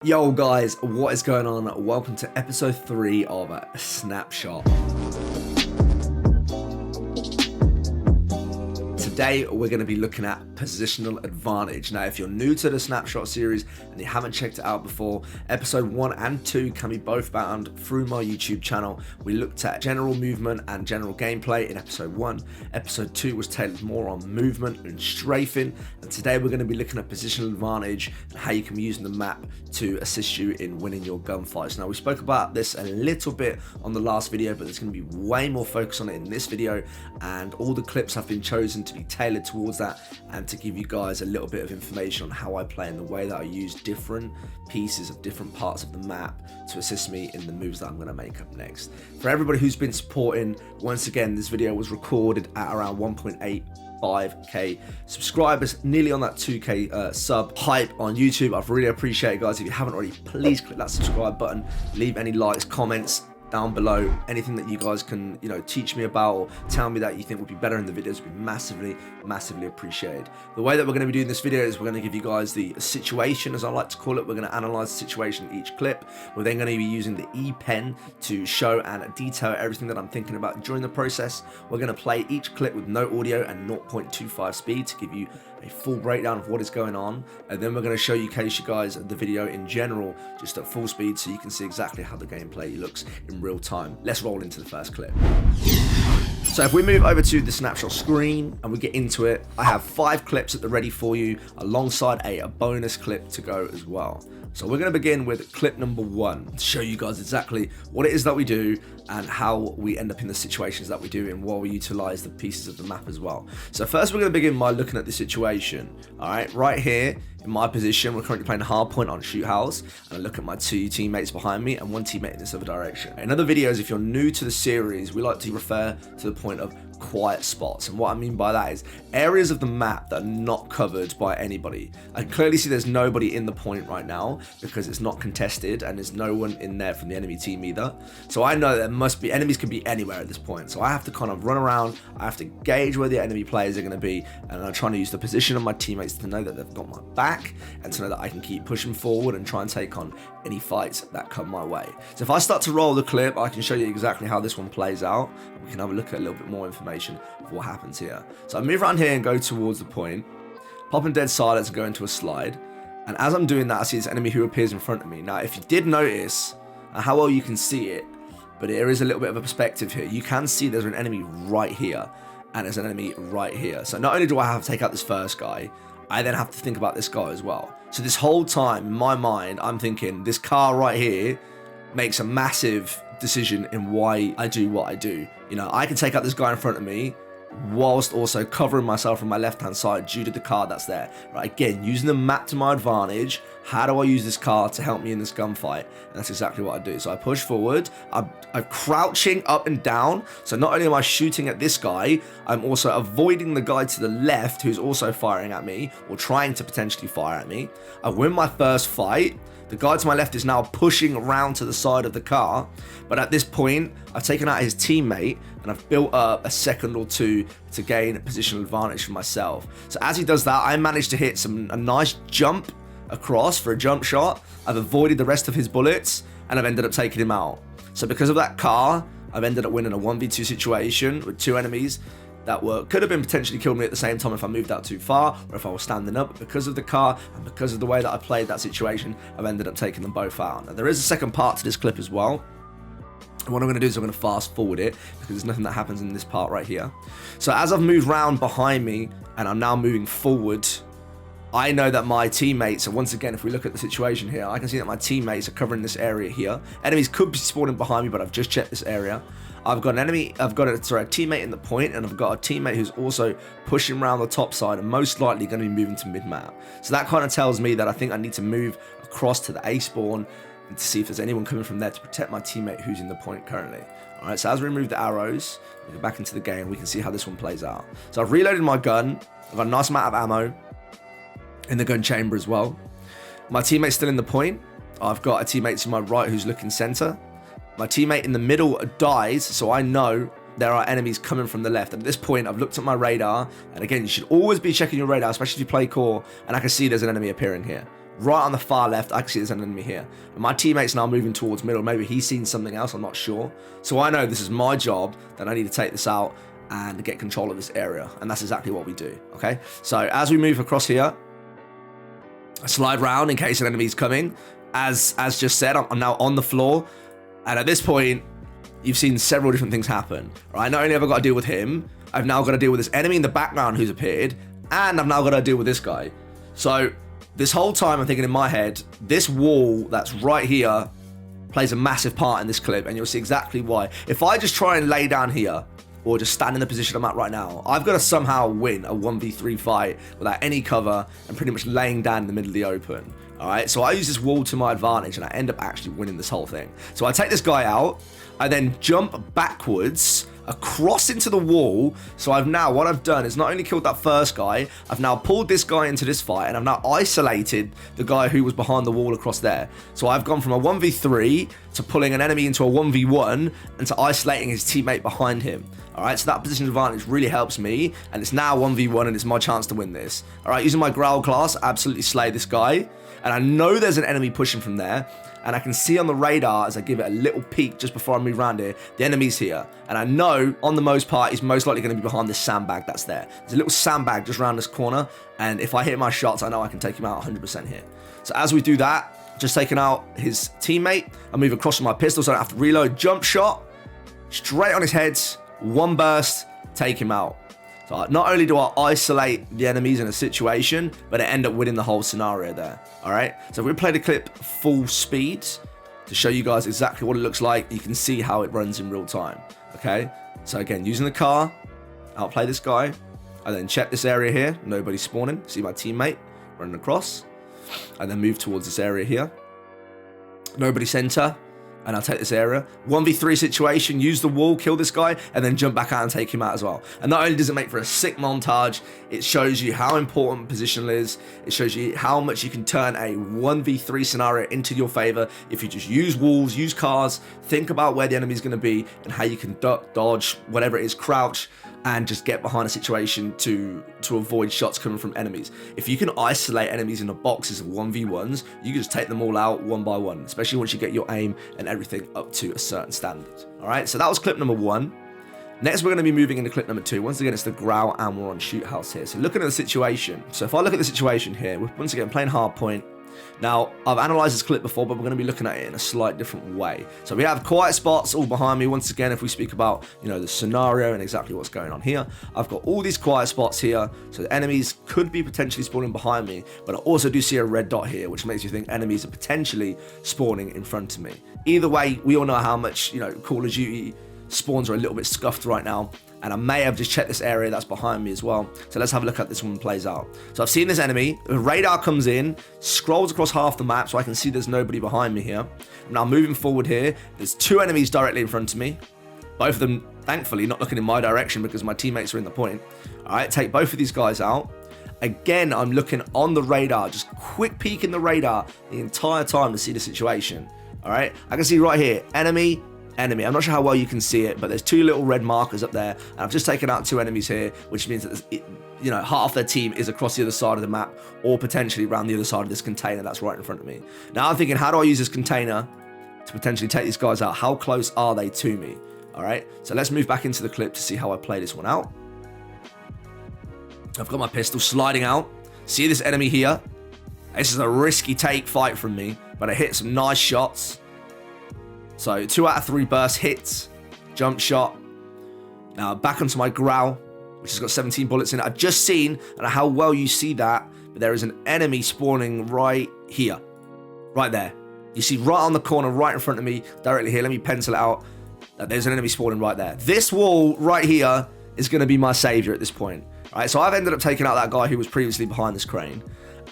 Yo guys, what is going on? Welcome to episode 3 of Snapshot. Today we're going to be looking at Positional Advantage. Now if you're new to the Snapshot series and you haven't checked it out before, episode 1 and 2 can be both found through my YouTube channel. We looked at general movement and general gameplay in episode 1. Episode 2 was tailored more on movement and strafing, and today we're going to be looking at Positional Advantage and how you can be using the map to assist you in winning your gunfights. Now we spoke about this a little bit on the last video, but there's going to be way more focus on it in this video, and all the clips have been chosen to be tailored towards that and to give you guys a little bit of information on how I play and the way that I use different pieces of different parts of the map to assist me in the moves that I'm going to make up next. For everybody who's been supporting, once again, this video was recorded at around 1.85k subscribers, nearly on that 2k sub hype on YouTube. I've really appreciate it, guys. If you haven't already, please click that subscribe button, leave any likes, comments down below, anything that you guys can teach me about or tell me that you think would be better in the videos would be massively appreciated. The way that we're going to be doing this video is we're going to give you guys the situation, as I like to call it. We're going to analyze the situation in each clip. We're then going to be using the E-pen to show and detail everything that I'm thinking about during the process. We're going to play each clip with no audio and 0.25 speed to give you a full breakdown of what is going on, and then we're going to showcase you guys the video in general just at full speed so you can see exactly how the gameplay looks in real time. Let's roll into the first clip. So if we move over to the Snapshot screen and we get into it, I have 5 clips at the ready for you alongside a bonus clip to go as well. So we're going to begin with clip number 1 to show you guys exactly what it is that we do and how we end up in the situations that we do and while we utilize the pieces of the map as well. So first we're going to begin by looking at the situation. Alright, right here in my position, we're currently playing hardpoint on shoot house, and I look at my 2 teammates behind me and 1 teammate in this other direction. In other videos, if you're new to the series, we like to refer to the point of quiet spots, and what I mean by that is areas of the map that are not covered by anybody. I can clearly see there's nobody in the point right now because it's not contested and there's no one in there from the enemy team either, so I know there must be enemies, can be anywhere at this point. So I have to kind of run around, I have to gauge where the enemy players are going to be, and I'm trying to use the position of my teammates to know that they've got my back and to know that I can keep pushing forward and try and take on any fights that come my way. So if I start to roll the clip, I can show you exactly how this one plays out. We can have a look at a little bit more information of what happens here. So I move around here and go towards the point, pop in dead silence and go into a slide. And as I'm doing that, I see this enemy who appears in front of me. Now, if you did notice how well you can see it, but there is a little bit of a perspective here. You can see there's an enemy right here and there's an enemy right here. So not only do I have to take out this first guy, I then have to think about this guy as well. So this whole time in my mind, I'm thinking this car right here makes a massive decision in why I do what I do. I can take out this guy in front of me whilst also covering myself from my left hand side due to the car that's there. Right, again, using the map to my advantage. How do I use this car to help me in this gunfight? And that's exactly what I do. So I push forward, I'm crouching up and down, so not only am I shooting at this guy, I'm also avoiding the guy to the left who's also firing at me or trying to potentially fire at me. I win my first fight. The guy to my left is now pushing around to the side of the car, but at this point, I've taken out his teammate and I've built up a second or two to gain a positional advantage for myself. So as he does that, I managed to hit a nice jump across for a jump shot. I've avoided the rest of his bullets and I've ended up taking him out. So because of that car, I've ended up winning a 1v2 situation with 2 enemies that could have been potentially killed me at the same time if I moved out too far or if I was standing up. But because of the car and because of the way that I played that situation, I've ended up taking them both out. Now there is a second part to this clip as well. And what I'm going to do is I'm going to fast forward it because there's nothing that happens in this part right here. So as I've moved round behind me and I'm now moving forward, I know that my teammates, and once again, if we look at the situation here, I can see that my teammates are covering this area here. Enemies could be spawning behind me, but I've just checked this area. I've got a teammate in the point, and I've got a teammate who's also pushing around the top side and most likely going to be moving to mid-map. So that kind of tells me that I think I need to move across to the A spawn and to see if there's anyone coming from there to protect my teammate who's in the point currently. Alright, so as we remove the arrows, we go back into the game, we can see how this one plays out. So I've reloaded my gun, I've got a nice amount of ammo in the gun chamber as well. My teammate's still in the point. I've got a teammate to my right who's looking center. My teammate in the middle dies, so I know there are enemies coming from the left. And at this point, I've looked at my radar, and again, you should always be checking your radar, especially if you play core, and I can see there's an enemy appearing here. right on the far left, I can see there's an enemy here. And my teammate's now moving towards middle. Maybe he's seen something else, I'm not sure. So I know this is my job, that I need to take this out and get control of this area. And that's exactly what we do, okay? So as we move across here, I slide round in case an enemy's coming. As just said, I'm now on the floor. And at this point, you've seen several different things happen, right? Not only have I got to deal with him, I've now got to deal with this enemy in the background who's appeared, and I've now got to deal with this guy. So this whole time I'm thinking in my head, this wall that's right here plays a massive part in this clip, and you'll see exactly why. If I just try and lay down here, or just stand in the position I'm at right now, I've got to somehow win a 1v3 fight without any cover and pretty much laying down in the middle of the open. Alright, so I use this wall to my advantage and I end up actually winning this whole thing. So I take this guy out, I then jump backwards across into the wall. So I've now, what I've done is not only killed that first guy, I've now pulled this guy into this fight, and I've now isolated the guy who was behind the wall across there. So I've gone from a 1v3 to pulling an enemy into a 1v1 and to isolating his teammate behind him. Alright, so that position advantage really helps me, and it's now 1v1 and it's my chance to win this. Alright, using my growl class, absolutely slay this guy, and I know there's an enemy pushing from there. And I can see on the radar as I give it a little peek just before I move around here, the enemy's here. And I know, on the most part, he's most likely going to be behind this sandbag that's there. There's a little sandbag just around this corner, and if I hit my shots, I know I can take him out 100% here. So as we do that, just taking out his teammate, I move across with my pistol so I don't have to reload. Jump shot, straight on his head, one burst, take him out. So not only do I isolate the enemies in a situation, but I end up winning the whole scenario there. All right. So we play the clip full speed to show you guys exactly what it looks like. You can see how it runs in real time. Okay. So again, using the car, outplay this guy. I then check this area here. Nobody spawning. See my teammate running across. I then move towards this area here. Nobody center. And I'll take this area. 1v3 situation, use the wall, kill this guy, and then jump back out and take him out as well. And not only does it make for a sick montage, it shows you how important positional is. It shows you how much you can turn a 1v3 scenario into your favor if you just use walls, use cars, think about where the enemy's going to be and how you can duck, dodge, whatever it is, crouch, and just get behind a situation to avoid shots coming from enemies. If you can isolate enemies in the boxes of 1v1s, you can just take them all out one by one, especially once you get your aim and everything up to a certain standard. All right, so that was clip number 1. Next, we're going to be moving into clip number 2. Once again, it's the growl and we're on shoot house here. So looking at the situation. So if I look at the situation here, we're once again playing hardpoint. Now, I've analysed this clip before, but we're going to be looking at it in a slight different way. So we have quiet spots all behind me. Once again, if we speak about, the scenario and exactly what's going on here, I've got all these quiet spots here. So the enemies could be potentially spawning behind me, but I also do see a red dot here, which makes you think enemies are potentially spawning in front of me. Either way, we all know how much, Call of Duty spawns are a little bit scuffed right now. And I may have just checked this area that's behind me as well. So let's have a look at this one plays out. So I've seen this enemy. The radar comes in, scrolls across half the map so I can see there's nobody behind me here. I'm now moving forward here. There's 2 enemies directly in front of me. Both of them, thankfully, not looking in my direction because my teammates are in the point. All right, take both of these guys out. Again, I'm looking on the radar, just quick peek in the radar the entire time to see the situation. All right, I can see right here, enemy. I'm not sure how well you can see it, but there's 2 little red markers up there, and I've just taken out 2 enemies here, which means that half their team is across the other side of the map, or potentially around the other side of this container that's right in front of me. Now I'm thinking, how do I use this container to potentially take these guys out? How close are they to me? All right, so let's move back into the clip to see how I play this one out. I've got my pistol sliding out. See this enemy here? This is a risky take fight from me, but I hit some nice shots. So 2 out of 3 burst hits, jump shot. Now back onto my growl, which has got 17 bullets in it. I've just seen, I don't know how well you see that, but there is an enemy spawning right here, right there. You see right on the corner, right in front of me, directly here. Let me pencil it out. There's an enemy spawning right there. This wall right here is going to be my savior at this point. All right, so I've ended up taking out that guy who was previously behind this crane.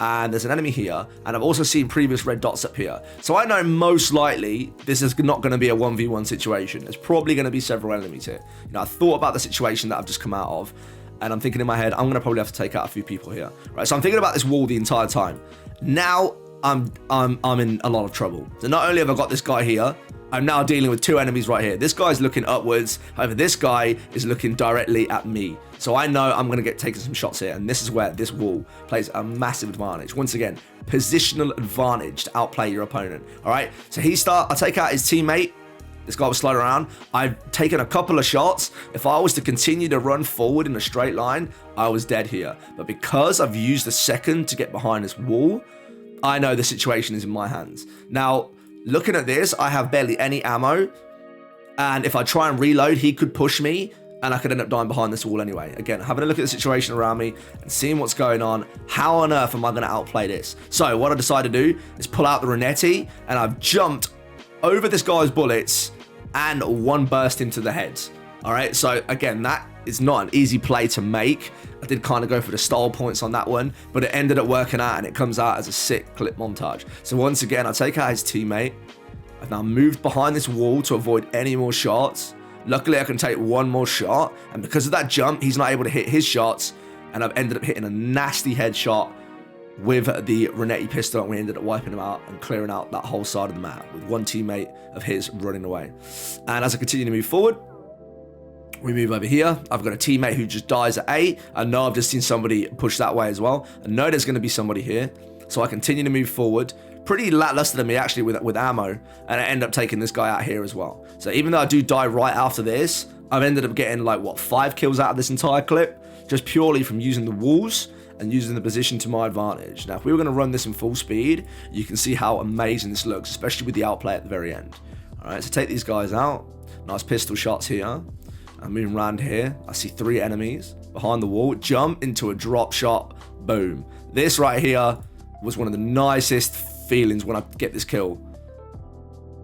And there's an enemy here, and I've also seen previous red dots up here. So I know most likely this is not going to be a 1v1 situation. There's probably going to be several enemies here. I thought about the situation that I've just come out of, and I'm thinking in my head, I'm going to probably have to take out a few people here. Right, so I'm thinking about this wall the entire time. Now I'm in a lot of trouble. So not only have I got this guy here, I'm now dealing with 2 enemies right here. This guy's looking upwards. However, this guy is looking directly at me. So I know I'm going to get taking some shots here. And this is where this wall plays a massive advantage. Once again, positional advantage to outplay your opponent. All right. So I take out his teammate. This guy was sliding around. I've taken a couple of shots. If I was to continue to run forward in a straight line, I was dead here. But because I've used a second to get behind this wall, I know the situation is in my hands. Now, looking at this, I have barely any ammo. And if I try and reload, he could push me and I could end up dying behind this wall anyway. Again, having a look at the situation around me and seeing what's going on. How on earth am I going to outplay this? So what I decided to do is pull out the Renetti, and I've jumped over this guy's bullets and one burst him to the head. All right, so again, that is not an easy play to make. I did kind of go for the style points on that one, but it ended up working out, and it comes out as a sick clip montage. So once again, I take out his teammate. I've now moved behind this wall to avoid any more shots. Luckily, I can take one more shot, and because of that jump, he's not able to hit his shots, and I've ended up hitting a nasty headshot with the Renetti pistol, and we ended up wiping him out and clearing out that whole side of the map with one teammate of his running away. And as I continue to move forward, we move over here. I've got a teammate who just dies at A. I know I've just seen somebody push that way as well. I know there's going to be somebody here. So I continue to move forward. Pretty lackluster to me, actually, with ammo. And I end up taking this guy out here as well. So even though I do die right after this, I've ended up getting, like, what, 5 kills out of this entire clip? Just purely from using the walls and using the position to my advantage. Now, if we were going to run this in full speed, you can see how amazing this looks, especially with the outplay at the very end. All right, so take these guys out. Nice pistol shots here. I'm moving around here. I see 3 enemies behind the wall. Jump into a drop shot. Boom. This right here was one of the nicest feelings when I get this kill.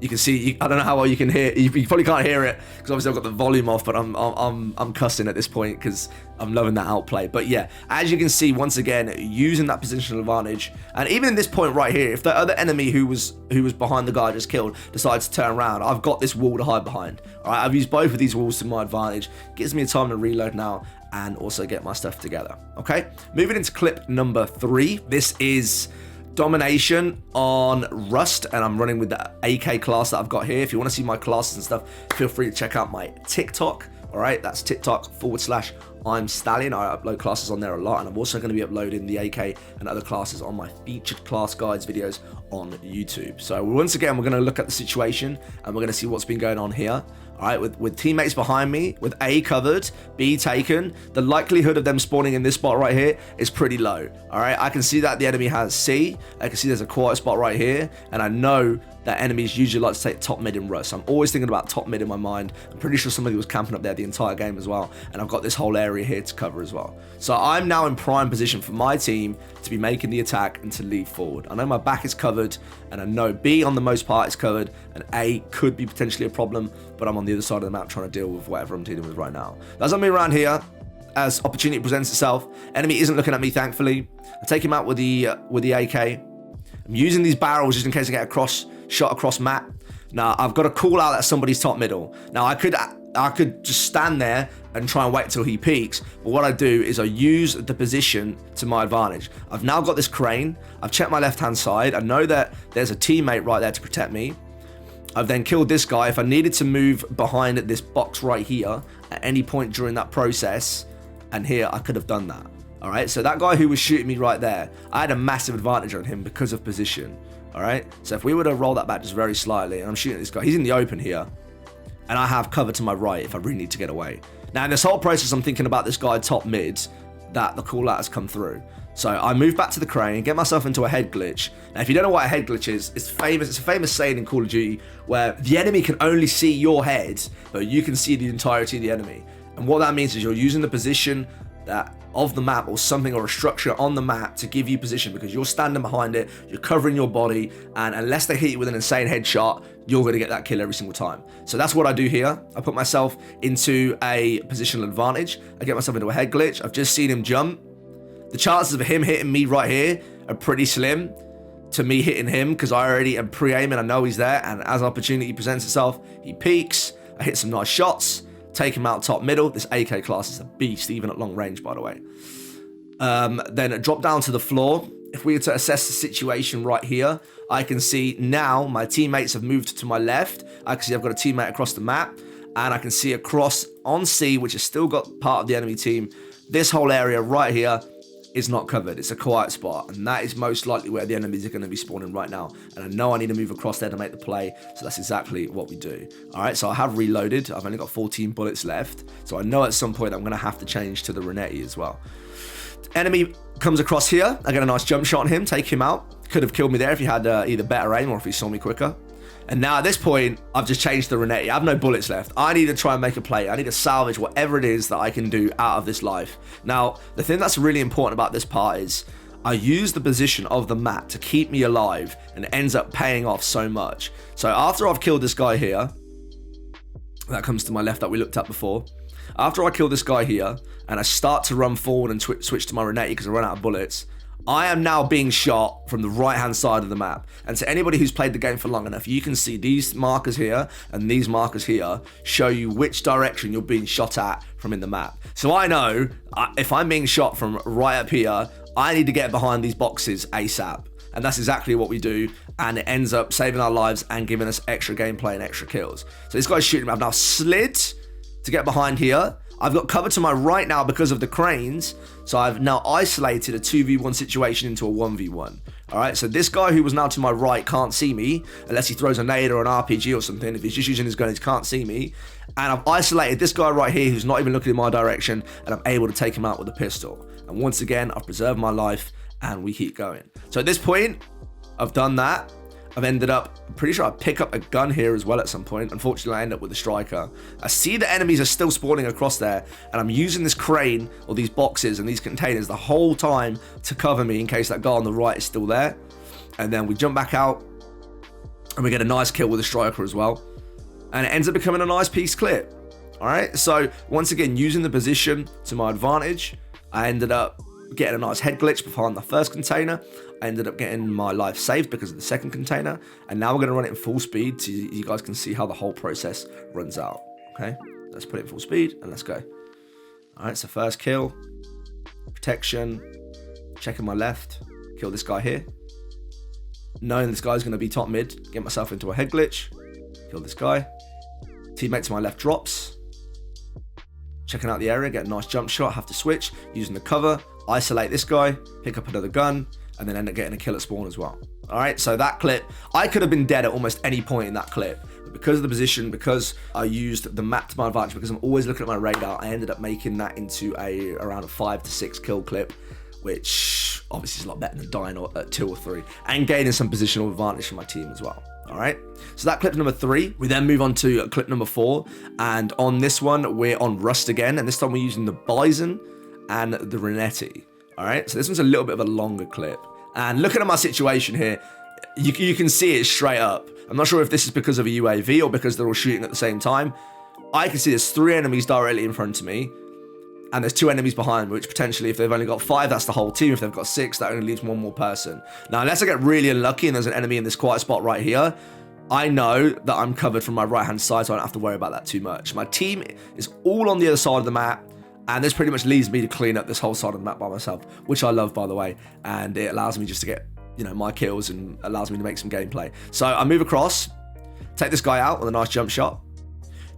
You can see, I don't know how well you can hear. You probably can't hear it because obviously I've got the volume off, but I'm cussing at this point because I'm loving that outplay. But yeah, as you can see, once again, using that positional advantage, and even in this point right here, if the other enemy who was behind the guy I just killed decides to turn around, I've got this wall to hide behind. All right, I've used both of these walls to my advantage. Gives me a time to reload now and also get my stuff together. Okay, moving into clip number 3. This is domination on Rust, and I'm running with the AK class that I've got here. If you want to see my classes and stuff, feel free to check out my TikTok. All right, that's TikTok/I'm Stallion. I upload classes on there a lot, and I'm also going to be uploading the AK and other classes on my featured class guides videos on YouTube. So once again, we're going to look at the situation and we're going to see what's been going on here. All right, with teammates behind me, with A covered, B taken, the likelihood of them spawning in this spot right here is pretty low. All right, I can see that the enemy has C. I can see there's a quiet spot right here, and I know that enemies usually like to take top mid in Rust. So I'm always thinking about top mid in my mind. I'm pretty sure somebody was camping up there the entire game as well, and I've got this whole area here to cover as well. So I'm now in prime position for my team to be making the attack and to lead forward. I know my back is covered, and I know B on the most part is covered, and A could be potentially a problem, but I'm on the other side of the map trying to deal with whatever I'm dealing with right now. As I'm around here, as opportunity presents itself, enemy isn't looking at me, thankfully. I take him out with the AK. I'm using these barrels just in case I get shot across map. Now I've got to call out that somebody's top middle. Now I could just stand there and try and wait till he peeks, but what I do is I use the position to my advantage. I've now got this crane. I've checked my left hand side. I know that there's a teammate right there to protect me. I've then killed this guy. If I needed to move behind this box right here at any point during that process, and here I could have done that. All right, so that guy who was shooting me right there, I had a massive advantage on him because of position. All right, so if we were to roll that back just very slightly, and I'm shooting at this guy, he's in the open here, and I have cover to my right if I really need to get away. Now in this whole process, I'm thinking about this guy top mid that the call out has come through. So I move back to the crane, get myself into a head glitch. Now if you don't know what a head glitch is, it's a famous saying in Call of Duty where the enemy can only see your head, but you can see the entirety of the enemy. And what that means is you're using the position of the map or something, or a structure on the map to give you position, because you're standing behind it, you're covering your body, and unless they hit you with an insane headshot, you're going to get that kill every single time. So that's what I do here. I put myself into a positional advantage. I get myself into a head glitch. I've just seen him jump. The chances of him hitting me right here are pretty slim to me hitting him, because I already am pre-aiming. I know he's there, and as an opportunity presents itself, he peeks. I hit some nice shots, take him out top middle. This AK class is a beast, even at long range, by the way. Then drop down to the floor. If we were to assess the situation right here, I can see now my teammates have moved to my left I can see I've got a teammate across the map, and I can see across on C, which has still got part of the enemy team. This whole area right here is not covered. It's a quiet spot, and that is most likely where the enemies are going to be spawning right now. And I know I need to move across there to make the play, so that's exactly what we do. All right, so I have reloaded. I've only got 14 bullets left, so I know at some point I'm going to have to change to the Renetti as well. Enemy comes across here. I get a nice jump shot on him, take him out. Could have killed me there if he had either better aim or if he saw me quicker. And now at this point, I've just changed the Renetti. I have no bullets left. I need to try and make a play. I need to salvage whatever it is that I can do out of this life. Now, the thing that's really important about this part is I use the position of the map to keep me alive, and it ends up paying off so much. So after I've killed this guy here, that comes to my left that we looked at before. After I kill this guy here, and I start to run forward and switch to my Renetti because I run out of bullets, I am now being shot from the right-hand side of the map. And to anybody who's played the game for long enough, you can see these markers here and these markers here show you which direction you're being shot at from in the map. So I know if I'm being shot from right up here, I need to get behind these boxes ASAP. And that's exactly what we do. And it ends up saving our lives and giving us extra gameplay and extra kills. So this guy's shooting me. I've now slid to get behind here. I've got cover to my right now because of the cranes, so I've now isolated a 2v1 situation into a 1v1. All right, so this guy who was now to my right can't see me unless he throws a nade or an RPG or something. If he's just using his gun, he can't see me. And I've isolated this guy right here who's not even looking in my direction, and I'm able to take him out with a pistol. And once again, I've preserved my life, and we keep going. So at this point, I've done that. I've ended up, I'm pretty sure I pick up a gun here as well at some point. Unfortunately, I end up with a striker. I see the enemies are still spawning across there, and I'm using this crane or these boxes and these containers the whole time to cover me in case that guy on the right is still there. And then we jump back out, and we get a nice kill with a striker as well. And it ends up becoming a nice piece clip. All right, so once again, using the position to my advantage, I ended up getting a nice head glitch behind the first container. I ended up getting my life saved because of the second container, and now we're going to run it in full speed so you guys can see how the whole process runs out. Okay, let's put it in full speed and let's go. All right, so first kill, protection, checking my left, kill this guy here, knowing this guy's going to be top mid, get myself into a head glitch, kill this guy, teammate to my left drops, checking out the area, get a nice jump shot, have to switch, using the cover, isolate this guy, pick up another gun, and then end up getting a kill at spawn as well. All right, so that clip, I could have been dead at almost any point in that clip, but because of the position, because I used the map to my advantage, because I'm always looking at my radar, I ended up making that into around a 5 to 6 kill clip, which obviously is a lot better than dying at 2 or 3, and gaining some positional advantage for my team as well. All right, so that clip number 3. We then move on to clip number 4, and on this one, we're on Rust again, and this time we're using the Bison and the Renetti. All right, so this one's a little bit of a longer clip. And looking at my situation here, you can see it straight up. I'm not sure if this is because of a UAV or because they're all shooting at the same time. I can see there's 3 enemies directly in front of me, and there's 2 enemies behind me, which potentially, if they've only got 5, that's the whole team. If they've got 6, that only leaves 1 more person. Now, unless I get really unlucky and there's an enemy in this quiet spot right here, I know that I'm covered from my right-hand side, so I don't have to worry about that too much. My team is all on the other side of the map, and this pretty much leaves me to clean up this whole side of the map by myself, which I love, by the way, and it allows me just to get, my kills and allows me to make some gameplay. So I move across, take this guy out with a nice jump shot.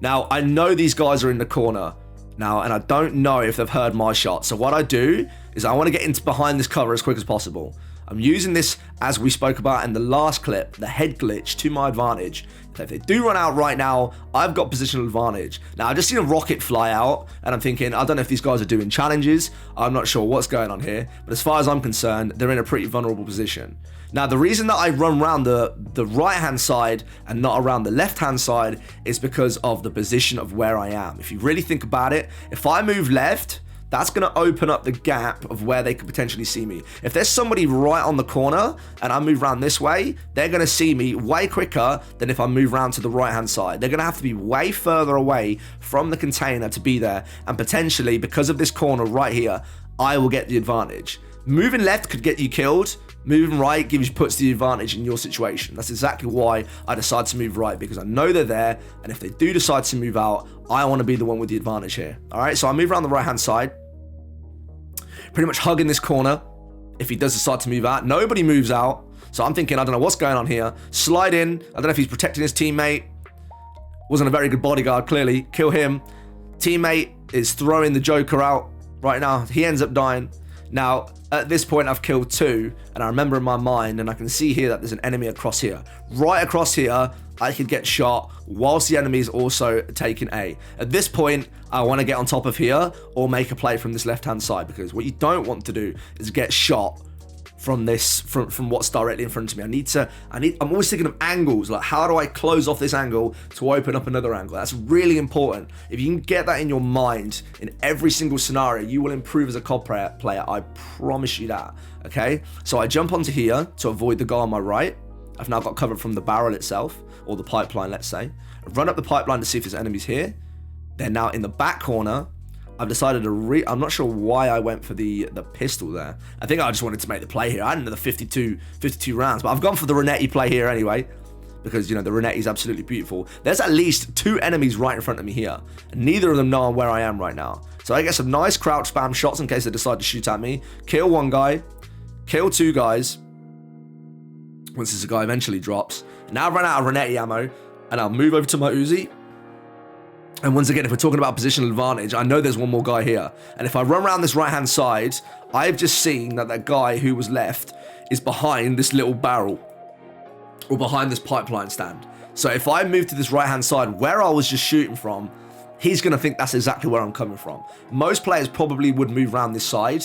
Now, I know these guys are in the corner now, and I don't know if they've heard my shot. So what I do is I want to get into behind this cover as quick as possible. I'm using this, as we spoke about in the last clip, the head glitch to my advantage. So if they do run out right now, I've got positional advantage. Now, I just seen a rocket fly out, and I'm thinking, I don't know if these guys are doing challenges. I'm not sure what's going on here. But as far as I'm concerned, they're in a pretty vulnerable position. Now, the reason that I run around the right-hand side and not around the left-hand side is because of the position of where I am. If you really think about it, if I move left, that's going to open up the gap of where they could potentially see me. If there's somebody right on the corner and I move around this way, they're going to see me way quicker than if I move around to the right-hand side. They're going to have to be way further away from the container to be there. And potentially, because of this corner right here, I will get the advantage. Moving left could get you killed. Moving right puts the advantage in your situation. That's exactly why I decide to move right, because I know they're there, and if they do decide to move out, I want to be the one with the advantage here. All right, so I move around the right-hand side, pretty much hugging this corner. If he does decide to move out, nobody moves out. So I'm thinking, I don't know what's going on here. Slide in. I don't know if he's protecting his teammate. Wasn't a very good bodyguard, clearly. Kill him. Teammate is throwing the Joker out right now. He ends up dying. Now, at this point, I've killed 2, and I remember in my mind, and I can see here that there's an enemy across here. Right across here, I could get shot whilst the enemy is also taking A. At this point, I want to get on top of here or make a play from this left-hand side, because what you don't want to do is get shot from this, from what's directly in front of me. I'm always thinking of angles, like how do I close off this angle to open up another angle? That's really important. If you can get that in your mind in every single scenario, you will improve as a COD player. I promise you that, okay? So I jump onto here to avoid the guy on my right. I've now got cover from the barrel itself, or the pipeline, let's say. I run up the pipeline to see if there's enemies here. They're now in the back corner. I've decided to I'm not sure why I went for the pistol there. I think I just wanted to make the play here. I had another 52 rounds, but I've gone for the Renetti play here anyway, because, you know, the Renetti is absolutely beautiful. There's at least 2 enemies right in front of me here, and neither of them know where I am right now. So I get some nice crouch spam shots in case they decide to shoot at me. Kill 1 guy, kill 2 guys, once this guy eventually drops. Now I've run out of Renetti ammo, and I'll move over to my Uzi. And once again, if we're talking about positional advantage, I know there's one more guy here. And if I run around this right-hand side, I've just seen that that guy who was left is behind this little barrel, or behind this pipeline stand. So if I move to this right-hand side where I was just shooting from, he's going to think that's exactly where I'm coming from. Most players probably would move around this side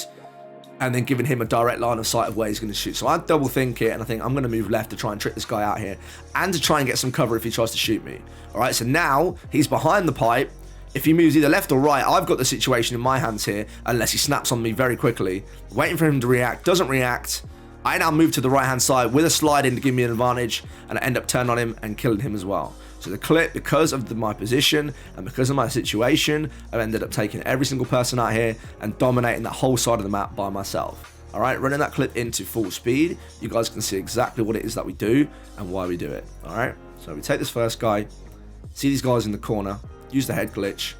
and then giving him a direct line of sight of where he's going to shoot. So I double think it, and I think I'm going to move left to try and trick this guy out here, and to try and get some cover if he tries to shoot me. All right, so now he's behind the pipe. If he moves either left or right, I've got the situation in my hands here, unless he snaps on me very quickly. Waiting for him to react, doesn't react. I now move to the right-hand side with a slide in to give me an advantage, and I end up turning on him and killing him as well. So the clip, because of my position and because of my situation, I've ended up taking every single person out here and dominating that whole side of the map by myself. All right, running that clip into full speed, you guys can see exactly what it is that we do and why we do it. All right, so we take this first guy, see these guys in the corner, use the head glitch.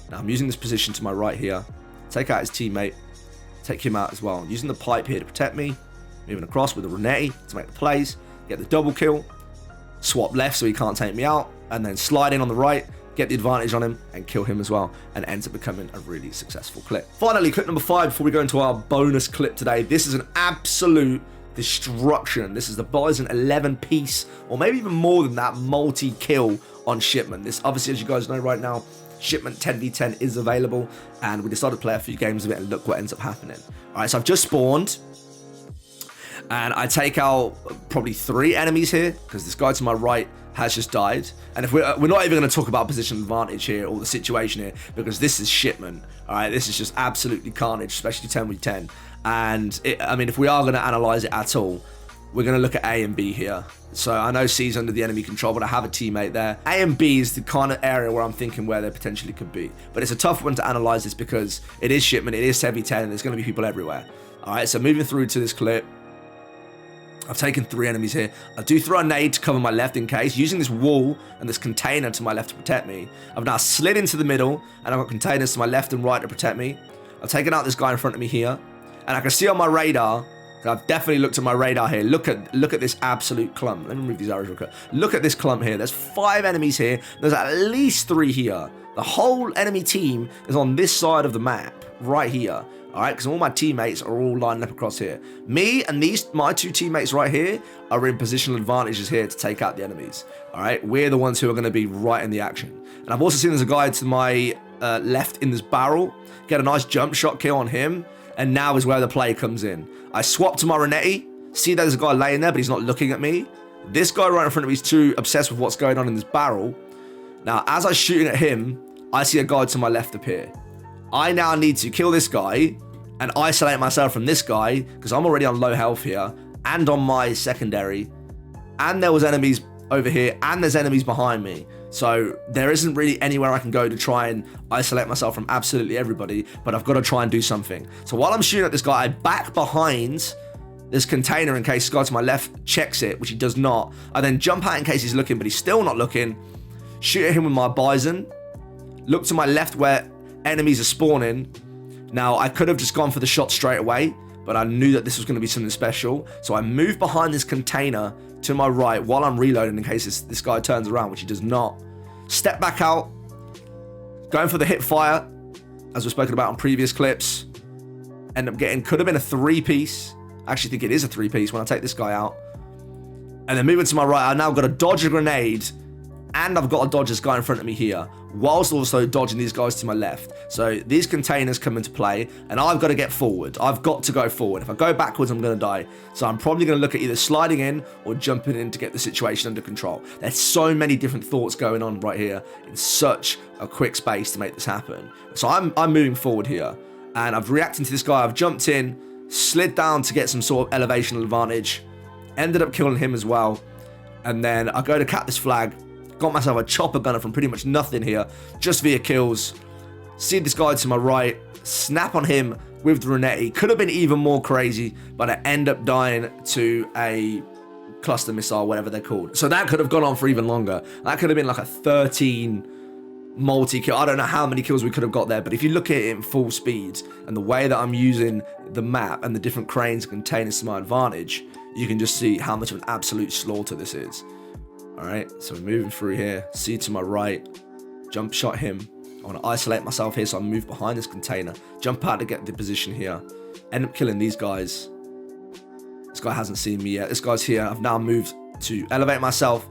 Now I'm using this position to my right here, take out his teammate, take him out as well. Using the pipe here to protect me, moving across with the Renetti to make the plays, get the double kill, swap left so he can't take me out, and then slide in on the right, get the advantage on him, and kill him as well, and ends up becoming a really successful clip. Finally, clip number 5 before we go into our bonus clip today. This is an absolute destruction. This is the Bison 11-piece, or maybe even more than that, multi-kill on Shipment. This, obviously, as you guys know right now, Shipment 10v10 is available, and we decided to play a few games of it, and look what ends up happening. All right, so I've just spawned, and I take out probably 3 enemies here, because this guy to my right has just died. And if we're not even going to talk about position advantage here, or the situation here, because this is Shipment. All right, this is just absolutely carnage, especially 10v10. And I mean, if we are going to analyze it at all, we're going to look at A and B here. So I know C's under the enemy control, but I have a teammate there. A and B is the kind of area where I'm thinking where there potentially could be. But it's a tough one to analyze this, because it is Shipment, it is 10v10, and there's going to be people everywhere. All right, so moving through to this clip, I've taken 3 enemies here. I do throw a nade to cover my left in case, using this wall and this container to my left to protect me. I've now slid into the middle, and I've got containers to my left and right to protect me. I've taken out this guy in front of me here, and I can see on my radar, I've definitely looked at my radar here. Look at this absolute clump. Let me move these arrows real quick. Look at this clump here. There's 5 enemies here. There's at least 3 here. The whole enemy team is on this side of the map, right here. All right, because all my teammates are all lined up across here. Me and my 2 teammates right here are in positional advantages here to take out the enemies. All right, we're the ones who are going to be right in the action. And I've also seen there's a guy to my left in this barrel, get a nice jump shot kill on him, and now is where the play comes in. I swap to my Renetti, see there's a guy laying there, but he's not looking at me. This guy right in front of me is too obsessed with what's going on in this barrel. Now, as I'm shooting at him, I see a guy to my left appear. I now need to kill this guy and isolate myself from this guy, because I'm already on low health here and on my secondary, and there was enemies over here and there's enemies behind me. So there isn't really anywhere I can go to try and isolate myself from absolutely everybody, but I've got to try and do something. So while I'm shooting at this guy, I back behind this container in case this guy to my left checks it, which he does not. I then jump out in case he's looking, but he's still not looking. Shoot at him with my Bison. Look to my left where enemies are spawning. Now, I could have just gone for the shot straight away, but I knew that this was going to be something special. So I moved behind this container to my right while I'm reloading in case this guy turns around, which he does not. Step back out. Going for the hip fire, as we've spoken about on previous clips. End up getting, could have been a 3-piece. I actually think it is a 3-piece when I take this guy out. And then moving to my right, I've now got to dodge a grenade, and I've got to dodge this guy in front of me here, whilst also dodging these guys to my left. So these containers come into play, and I've got to get forward. I've got to go forward. If I go backwards, I'm going to die. So I'm probably going to look at either sliding in or jumping in to get the situation under control. There's so many different thoughts going on right here in such a quick space to make this happen. So I'm moving forward here, and I've reacted to this guy. I've jumped in, slid down to get some sort of elevational advantage, ended up killing him as well. And then I go to cap this flag. Got myself a chopper gunner from pretty much nothing here, just via kills. See this guy to my right, snap on him with the Brunetti. Could have been even more crazy, but I end up dying to a cluster missile, whatever they're called. So that could have gone on for even longer. That could have been like a 13 multi-kill. I don't know how many kills we could have got there, but if you look at it in full speed and the way that I'm using the map and the different cranes and containers to my advantage, you can just see how much of an absolute slaughter this is. Alright, so we're moving through here. See to my right. Jump shot him. I want to isolate myself here, so I move behind this container. Jump out to get the position here. End up killing these guys. This guy hasn't seen me yet. This guy's here. I've now moved to elevate myself.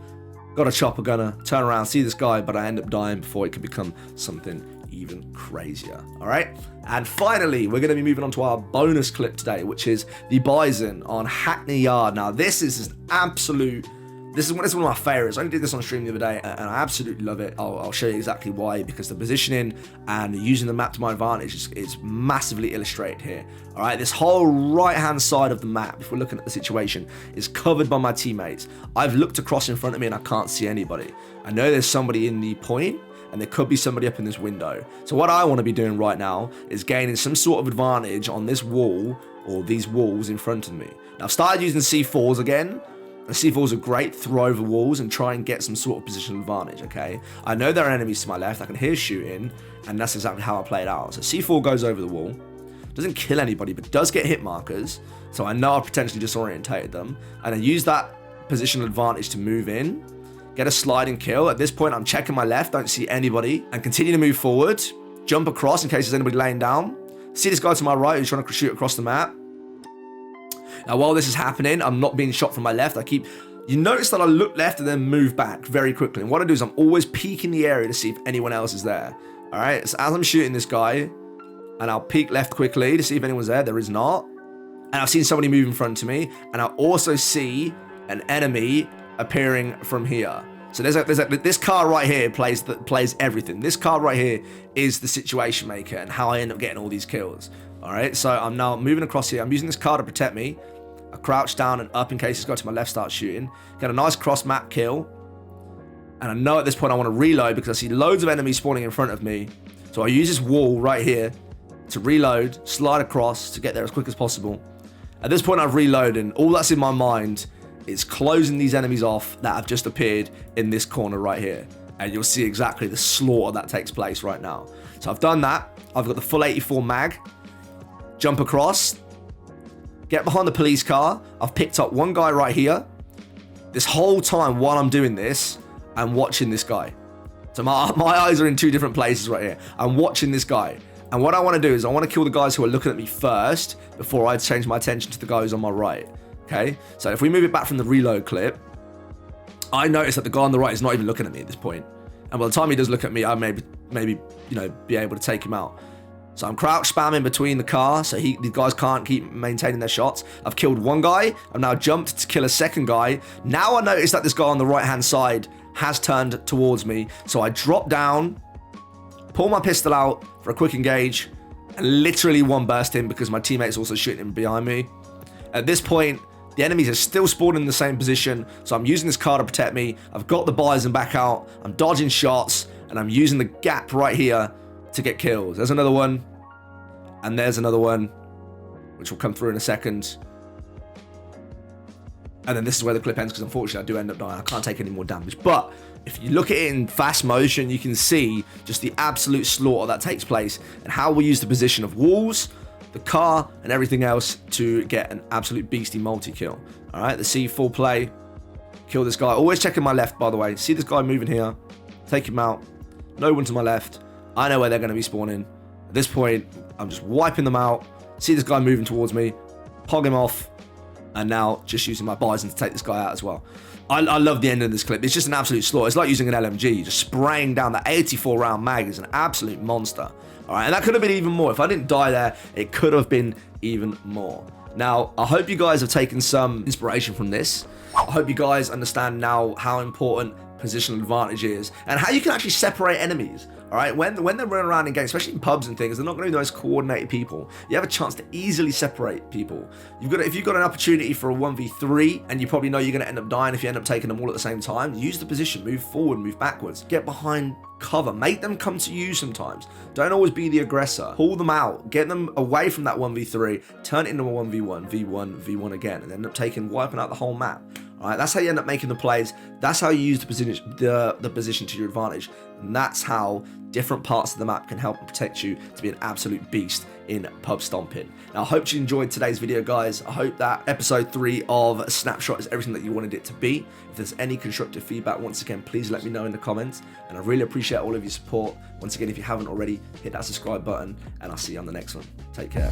Got a chopper gunner. Turn around, see this guy, but I end up dying before it can become something even crazier. Alright? And finally, we're going to be moving on to our bonus clip today, which is the Bison on Hackney Yard. Now, this is an absolute... This is one of my favorites. I only did this on stream the other day, and I absolutely love it. I'll show you exactly why, because the positioning and using the map to my advantage is massively illustrated here. All right, this whole right-hand side of the map, if we're looking at the situation, is covered by my teammates. I've looked across in front of me, and I can't see anybody. I know there's somebody in the point, and there could be somebody up in this window. So what I want to be doing right now is gaining some sort of advantage on this wall, or these walls in front of me. Now, I've started using C4s again. The C4s are great, throw over walls and try and get some sort of positional advantage, okay? I know there are enemies to my left, I can hear shooting, and that's exactly how I play it out. So C4 goes over the wall, doesn't kill anybody, but does get hit markers, so I know I've potentially disorientated them, and I use that positional advantage to move in, get a sliding kill. At this point, I'm checking my left, don't see anybody, and continue to move forward, jump across in case there's anybody laying down, see this guy to my right who's trying to shoot across the map. Now, while this is happening, I'm not being shot from my left. You notice that I look left and then move back very quickly. And what I do is I'm always peeking the area to see if anyone else is there. All right, so as I'm shooting this guy, and I'll peek left quickly to see if anyone's there. There is not. And I've seen somebody move in front of me, and I also see an enemy appearing from here. So this car right here plays everything. This car right here is the situation maker and how I end up getting all these kills. All right, so I'm now moving across here. I'm using this car to protect me. I crouch down and up in case this guy to my left starts shooting. Get a nice cross map kill. And I know at this point I want to reload because I see loads of enemies spawning in front of me. So I use this wall right here to reload, slide across to get there as quick as possible. At this point I've reloaded, and all that's in my mind is closing these enemies off that have just appeared in this corner right here. And you'll see exactly the slaughter that takes place right now. So I've done that. I've got the full 84 mag. Jump across. Get behind the police car. I've picked up one guy right here. This whole time while I'm doing this, I'm watching this guy. So my eyes are in two different places right here. I'm watching this guy. And what I want to do is I want to kill the guys who are looking at me first before I change my attention to the guys on my right. Okay? So if we move it back from the reload clip, I notice that the guy on the right is not even looking at me at this point. And by the time he does look at me, I maybe be able to take him out. So I'm crouch spamming between the car, so the guys can't keep maintaining their shots. I've killed one guy. I've now jumped to kill a second guy. Now I notice that this guy on the right-hand side has turned towards me. So I drop down, pull my pistol out for a quick engage, and literally one burst him because my teammate's also shooting him behind me. At this point, the enemies are still spawned in the same position, so I'm using this car to protect me. I've got the Bison back out. I'm dodging shots, and I'm using the gap right here to get kills. There's another one, and there's another one, which will come through in a second. And then this is where the clip ends, because unfortunately I do end up dying. I can't take any more damage. But if you look at it in fast motion, you can see just the absolute slaughter that takes place and how we use the position of walls, the car, and everything else to get an absolute beastie multi-kill. All right, the C4 play. Kill this guy. Always checking my left, by the way. See this guy moving here. take him out. No one to my left. I know where they're going to be spawning. At this point, I'm just wiping them out. See this guy moving towards me. Pog him off. And now just using my bison to take this guy out as well. I love the end of this clip. It's just an absolute slaughter. It's like using an LMG. Just spraying down. That 84 round mag is an absolute monster. All right, and that could have been even more. If I didn't die there, it could have been even more. Now, I hope you guys have taken some inspiration from this. I hope you guys understand now how important positional advantage is and how you can actually separate enemies. All right, when they're running around in games, especially in pubs and things, they're not going to be the most coordinated people. You have a chance to easily separate people. If you've got an opportunity for a 1v3 and you probably know you're going to end up dying if you end up taking them all at the same time, use the position, move forward, move backwards, get behind cover, make them come to you sometimes. Don't always be the aggressor. Pull them out, get them away from that 1v3, turn it into a 1v1, v1, v1 again, and end up wiping out the whole map. All right, that's how you end up making the plays. That's how you use the position to your advantage. And that's how different parts of the map can help and protect you to be an absolute beast in pub stomping. Now, I hope you enjoyed today's video, guys. I hope that episode 3 of Snapshot is everything that you wanted it to be. If there's any constructive feedback, once again, please let me know in the comments. And I really appreciate all of your support. Once again, if you haven't already, hit that subscribe button, and I'll see you on the next one. Take care.